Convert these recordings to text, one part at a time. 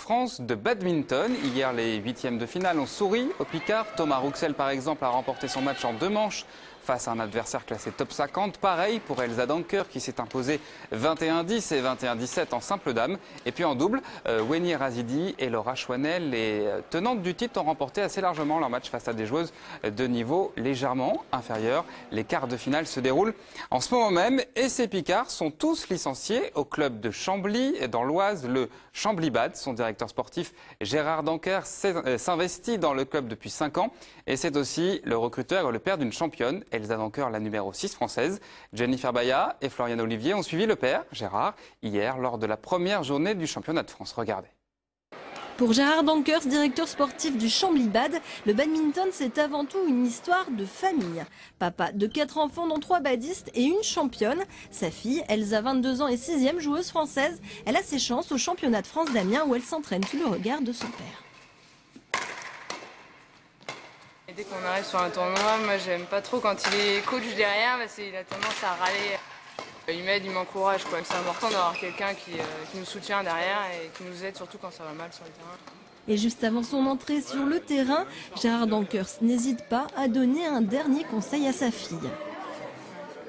France de badminton. Hier, les huitièmes de finale ont souri au Picard. Thomas Rouxel, par exemple, a remporté son match en 2 manches face à un adversaire classé top 50. Pareil pour Elsa Danker qui s'est imposée 21-10 et 21-17 en simple dame. Et puis en double, Weni Razidi et Laura Chouanel, les tenantes du titre, ont remporté assez largement leur match face à des joueuses de niveau légèrement inférieur. Les quarts de finale se déroulent en ce moment même et ces Picards sont tous licenciés au club de Chambly dans l'Oise, le Chambly Bad. Son directeur sportif Gérard Danker s'investit dans le club depuis 5 ans et c'est aussi le recruteur et le père d'une championne, Elsa Danker, la numéro 6 française. Jennifer Baya et Florian Olivier ont suivi le père, Gérard, hier lors de la première journée du championnat de France. Regardez. Pour Gérard Dankers, directeur sportif du Chambly Bad, le badminton c'est avant tout une histoire de famille. Papa de 4 enfants dont 3 badistes et une championne. Sa fille, Elsa, 22 ans et 6e joueuse française, elle a ses chances au championnat de France d'Amiens où elle s'entraîne sous le regard de son père. Et dès qu'on arrive sur un tournoi, moi j'aime pas trop quand il est coach derrière parce qu'il a tendance à râler. Il m'aide, il m'encourage. C'est important d'avoir quelqu'un qui nous soutient derrière et qui nous aide surtout quand ça va mal sur le terrain. Et juste avant son entrée sur le terrain, Gérard Dankers n'hésite pas à donner un dernier conseil à sa fille.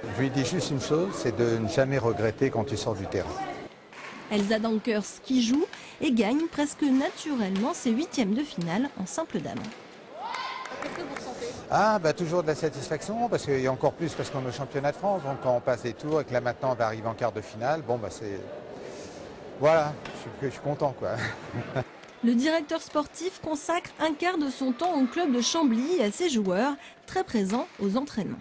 Je lui dis juste une chose, c'est de ne jamais regretter quand tu sors du terrain. Elsa Dankers qui joue et gagne presque naturellement ses 8e de finale en simple dame. Qu'est-ce que vous ressentez? Toujours de la satisfaction, parce qu'il y a encore plus parce qu'on est au championnat de France, donc quand on passe les tours et que là maintenant on va arriver en quart de finale, c'est... Voilà, je suis content quoi. Le directeur sportif consacre un quart de son temps au club de Chambly et à ses joueurs, très présents aux entraînements.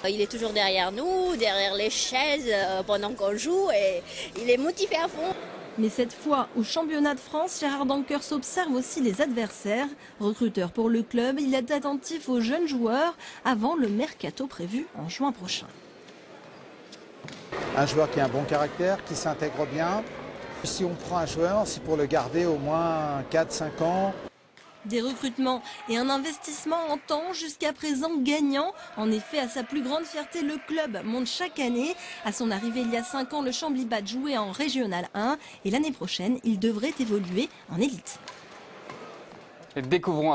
Il est toujours derrière nous, derrière les chaises pendant qu'on joue et il est motivé à fond. Mais cette fois, au championnat de France, Gérard Dankers observe aussi les adversaires. Recruteur pour le club, il est attentif aux jeunes joueurs avant le mercato prévu en juin prochain. Un joueur qui a un bon caractère, qui s'intègre bien. Si on prend un joueur, c'est pour le garder au moins 4-5 ans. Des recrutements et un investissement en temps jusqu'à présent gagnant. En effet, à sa plus grande fierté, le club monte chaque année. À son arrivée il y a 5 ans, le Chambly Bad jouait en Régional 1 et l'année prochaine, il devrait évoluer en élite. Découvrons